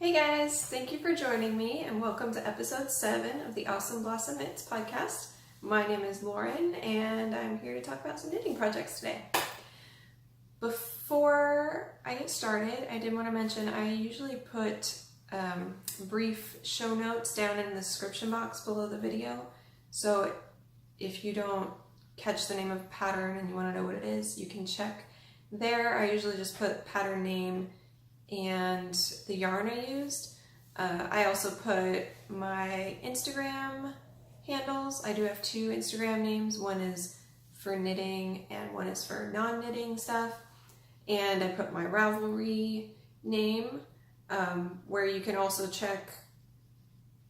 Hey guys, thank you for joining me and welcome to episode 7 of the Awesome Blossom Knits podcast. My name is Lauren and I'm here to talk about some knitting projects today. Before I get started, I did want to mention I usually put brief show notes down in the description box below the video. So if you don't catch the name of a pattern and you want to know what it is, you can check there. I usually just put pattern name and the yarn I used. I also put my Instagram handles. I do have 2 Instagram names. One is for knitting and one is for non-knitting stuff. And I put my Ravelry name, where you can also check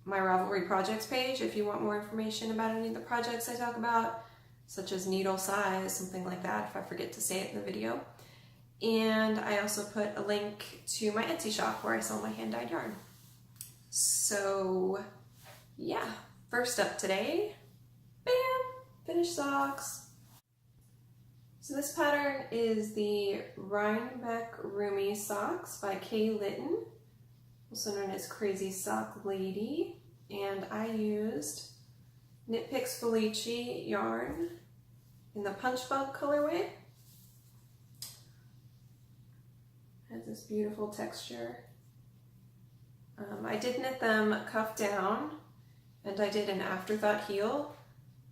my Ravelry projects page if you want more information about any of the projects I talk about, such as needle size, something like that, if I forget to say it in the video. And I also put a link to my Etsy shop where I sell my hand-dyed yarn. So yeah, first up today, bam, finished socks. So this pattern is the Rhinebeck Roomies socks by Kay Litton, also known as Crazy Sock Lady. And I used Knit Picks Felici yarn in the Punch Bug colorway. Has this beautiful texture. I did knit them cuff down and I did an afterthought heel.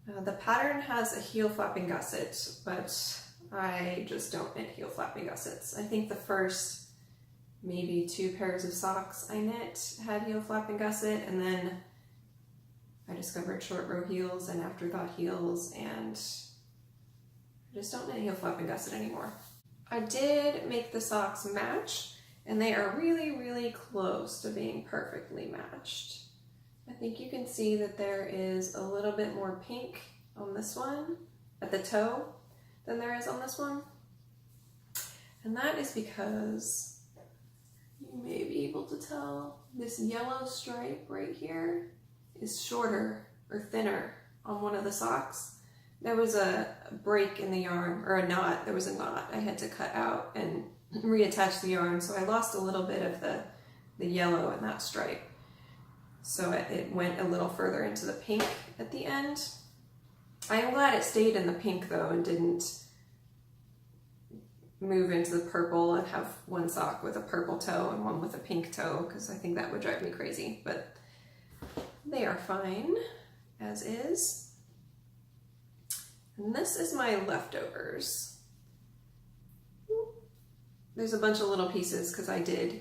The pattern has a heel flapping gusset, but I just don't knit heel flapping gussets. I think the first maybe 2 pairs of socks I knit had heel flapping gusset, and then I discovered short row heels and afterthought heels, and I just don't knit heel flapping gusset anymore. I did make the socks match, and they are really, really close to being perfectly matched. I think you can see that there is a little bit more pink on this one at the toe than there is on this one. And that is because you may be able to tell this yellow stripe right here is shorter or thinner on one of the socks. There was a break in the yarn, or a knot. There was a knot I had to cut out and reattach the yarn, so I lost a little bit of the yellow in that stripe. So it went a little further into the pink at the end. I am glad it stayed in the pink though and didn't move into the purple and have one sock with a purple toe and one with a pink toe, because I think that would drive me crazy. But they are fine as is. And this is my leftovers. There's a bunch of little pieces because I did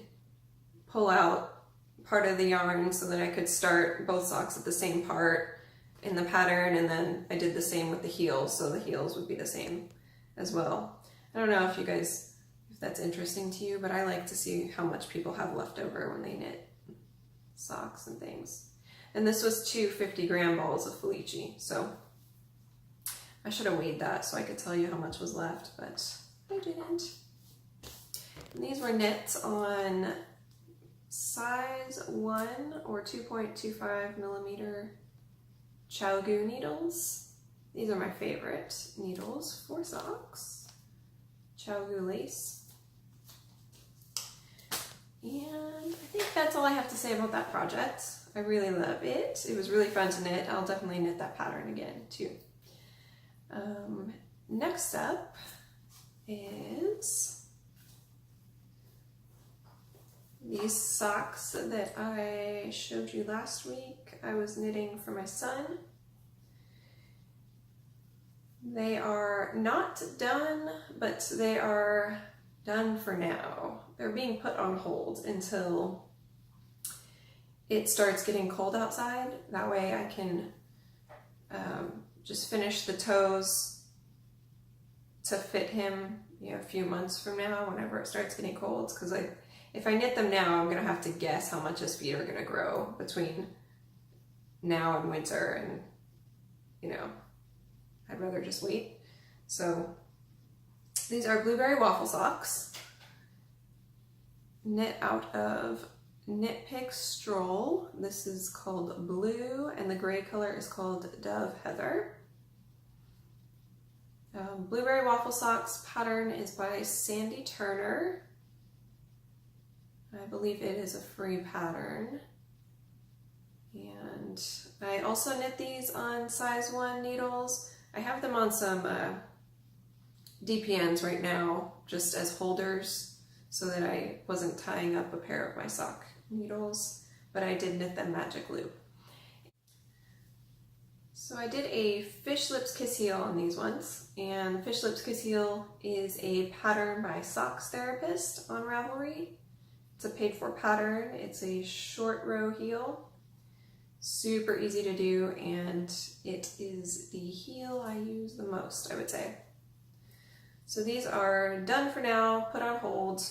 pull out part of the yarn so that I could start both socks at the same part in the pattern, and then I did the same with the heels, so the heels would be the same as well. I don't know if that's interesting to you, but I like to see how much people have left over when they knit socks and things. And this was 2 50-gram balls of Felici, so I should have weighed that so I could tell you how much was left, but I didn't. And these were knit on size 1 or 2.25 millimeter Chowgu needles. These are my favorite needles for socks. Chowgu lace. And I think that's all I have to say about that project. I really love it. It was really fun to knit. I'll definitely knit that pattern again too. Next up is these socks that I showed you last week. I was knitting for my son. They are not done, but they are done for now. They're being put on hold until it starts getting cold outside. That way I can just finish the toes to fit him, a few months from now whenever it starts getting cold. Because if I knit them now, I'm gonna have to guess how much his feet are gonna grow between now and winter, and I'd rather just wait. So these are blueberry waffle socks, knit out of Knit Picks Stroll. This is called Blue, and the gray color is called Dove Heather. Blueberry Waffle Socks pattern is by Sandy Turner. I believe it is a free pattern. And I also knit these on size 1 needles. I have them on some DPNs right now, just as holders, so that I wasn't tying up a pair of my sock needles, but I did knit them magic loop. So I did a Fish Lips Kiss Heel on these ones, and Fish Lips Kiss Heel is a pattern by Socks Therapist on Ravelry. It's a paid for pattern. It's a short row heel, super easy to do, and it is the heel I use the most, I would say. So these are done for now, put on hold.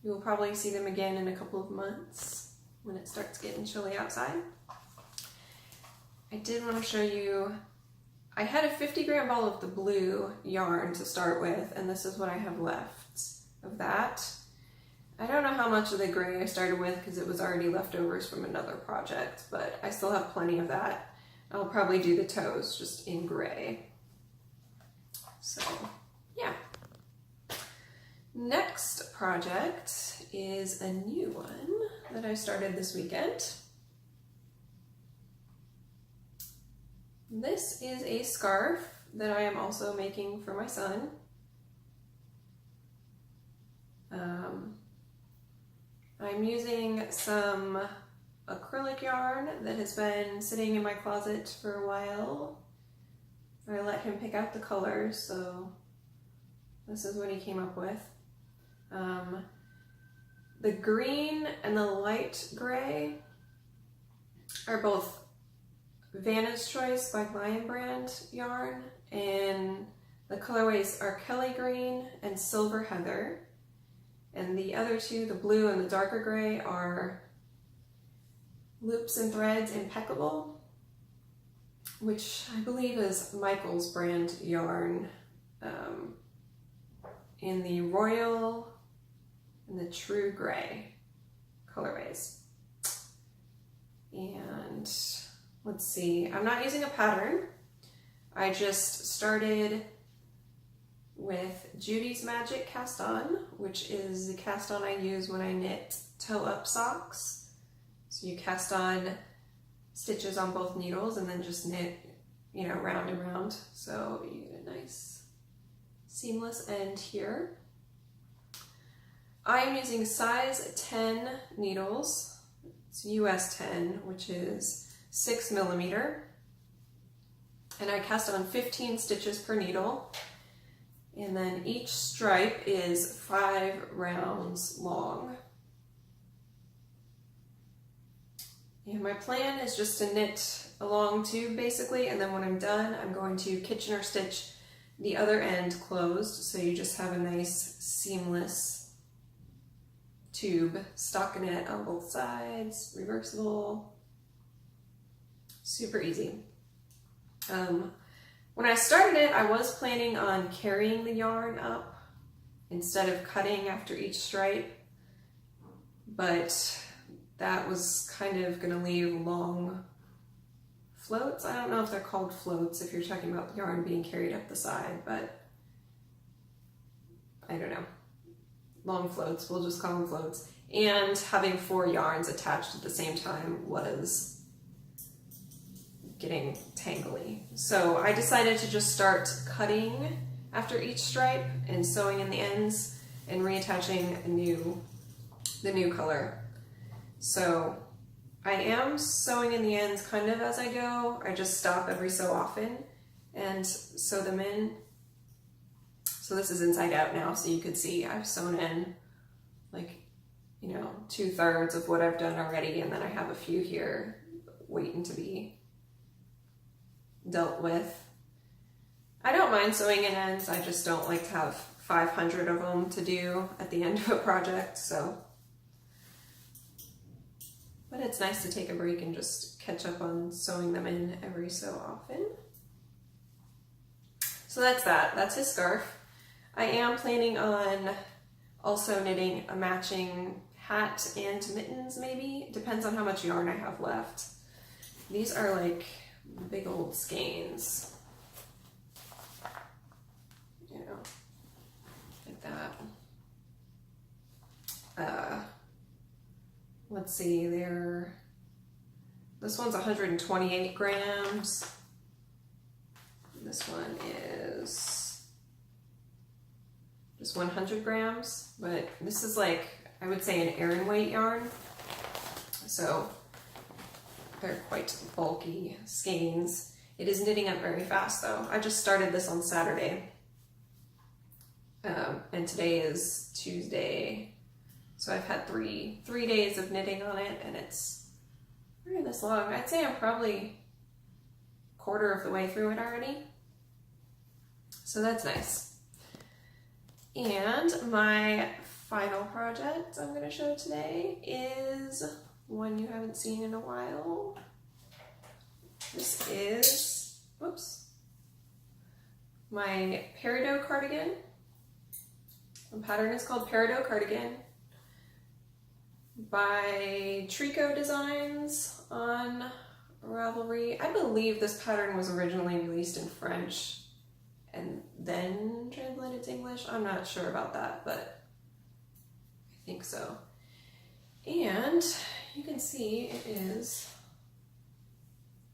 You will probably see them again in a couple of months when it starts getting chilly outside. I did want to show you, I had a 50-gram ball of the blue yarn to start with, and this is what I have left of that. I don't know how much of the gray I started with because it was already leftovers from another project, but I still have plenty of that. I'll probably do the toes just in gray. So yeah. Next project is a new one that I started this weekend. This is a scarf that I am also making for my son. I'm using some acrylic yarn that has been sitting in my closet for a while. I let him pick out the colors, so this is what he came up with. The green and the light gray are both Vanna's Choice by Lion Brand yarn, and the colorways are Kelly Green and Silver Heather. And the other two, the blue and the darker gray, are Loops and Threads Impeccable, which I believe is Michael's brand yarn, in the Royal and the True Gray colorways. And let's see, I'm not using a pattern. I just started with Judy's Magic Cast On, which is the cast on I use when I knit toe up socks. So you cast on stitches on both needles and then just knit, you know, round and round. So you get a nice seamless end here. I'm using size 10 needles. It's US 10, which is 6mm. And I cast on 15 stitches per needle. And then each stripe is 5 rounds long. And my plan is just to knit along 2 basically, and then when I'm done, I'm going to Kitchener stitch the other end closed, so you just have a nice seamless tube stockinette on both sides, reversible, super easy. When I started it, I was planning on carrying the yarn up instead of cutting after each stripe, but that was kind of going to leave long floats. I don't know if they're called floats if you're talking about yarn being carried up the side, but I don't know. Long floats, we'll just call them floats. And having 4 yarns attached at the same time was getting tangly. So I decided to just start cutting after each stripe and sewing in the ends and reattaching the new color. So I am sewing in the ends kind of as I go. I just stop every so often and sew them in. So this is inside out now, so you could see I've sewn in like, you know, 2/3 of what I've done already, and then I have a few here waiting to be dealt with. I don't mind sewing in ends, I just don't like to have 500 of them to do at the end of a project, so. But it's nice to take a break and just catch up on sewing them in every so often. So that's that, that's his scarf. I am planning on also knitting a matching hat and mittens maybe, depends on how much yarn I have left. These are like big old skeins, you know, like that. let's see, this one's 128 grams. This one is just 100 grams, but this is like, I would say, an Aran weight yarn. So they're quite bulky skeins. It is knitting up very fast though. I just started this on Saturday. And today is Tuesday. So I've had three days of knitting on it, and it's really this long. I'd say I'm probably a quarter of the way through it already. So that's nice. And my final project I'm going to show today is one you haven't seen in a while. This is, whoops, my Peridot cardigan. The pattern is called Peridot Cardigan by Tricot Designs on Ravelry. I believe this pattern was originally released in French and then translated to English. I'm not sure about that, but I think so. And you can see it is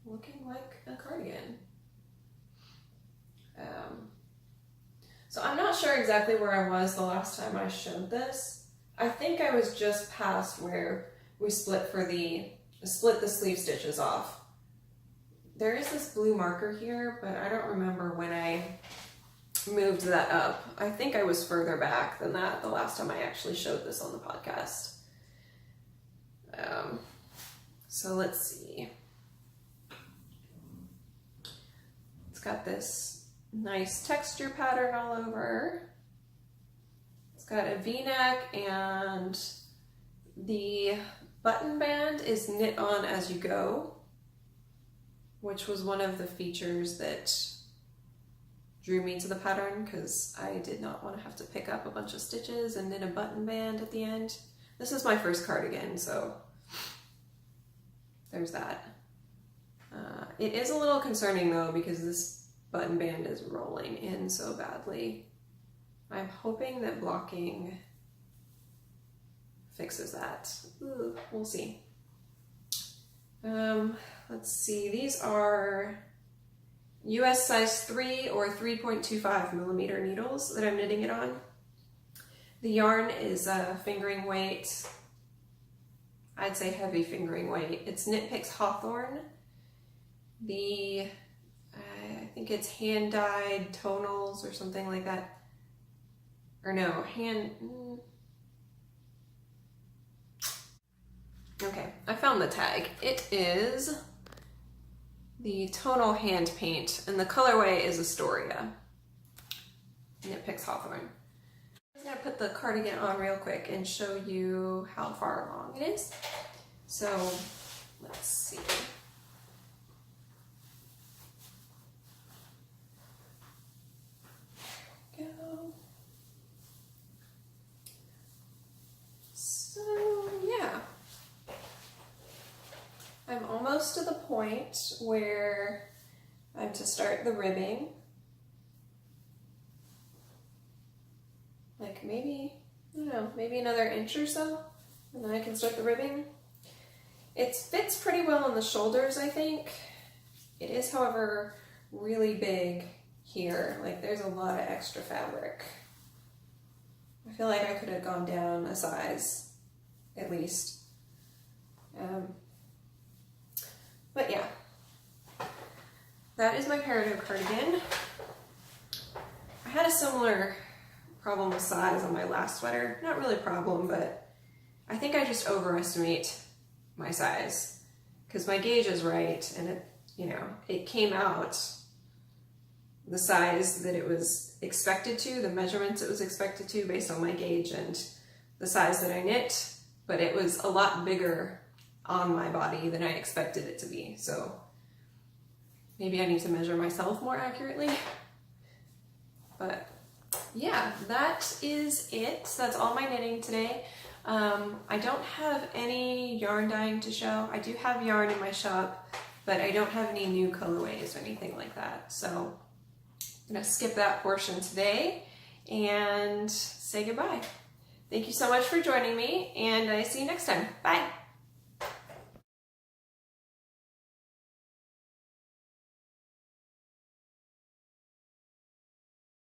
looking like a cardigan. So I'm not sure exactly where I was the last time I showed this. I think I was just past where we split the sleeve stitches off. There is this blue marker here, but I don't remember when I moved that up. I think I was further back than that the last time I actually showed this on the podcast. So let's see. It's got this nice texture pattern all over. It's got a V-neck, and the button band is knit on as you go, which was one of the features that drew me to the pattern, because I did not want to have to pick up a bunch of stitches and knit a button band at the end. This is my first cardigan, so there's that. It is a little concerning though, because this button band is rolling in so badly. I'm hoping that blocking fixes that. Ooh, we'll see. Let's see, these are US size 3 or 3.25 millimeter needles that I'm knitting it on. The yarn is fingering weight. I'd say heavy fingering weight. It's Knit Picks Hawthorne. I think it's hand-dyed tonals or something like that. Or no, okay, I found the tag. It is the tonal hand paint, and the colorway is Astoria. Knit Picks Hawthorne. I'm gonna put the cardigan on real quick and show you how far along it is. So let's see. I'm almost to the point where I'm to start the ribbing. Like maybe, I don't know, maybe another inch or so, and then I can start the ribbing. It fits pretty well on the shoulders, I think. It is, however, really big here. Like there's a lot of extra fabric. I feel like I could have gone down a size, at least. But yeah, that is my Peridot cardigan. I had a similar problem with size on my last sweater. Not really a problem, but I think I just overestimate my size, because my gauge is right, and it came out the size that it was expected to, the measurements it was expected to based on my gauge and the size that I knit, but it was a lot bigger on my body than I expected it to be. So maybe I need to measure myself more accurately. But yeah, that is it. That's all my knitting today. I don't have any yarn dyeing to show. I do have yarn in my shop, but I don't have any new colorways or anything like that. So I'm gonna skip that portion today and say goodbye. Thank you so much for joining me, and I see you next time. Bye.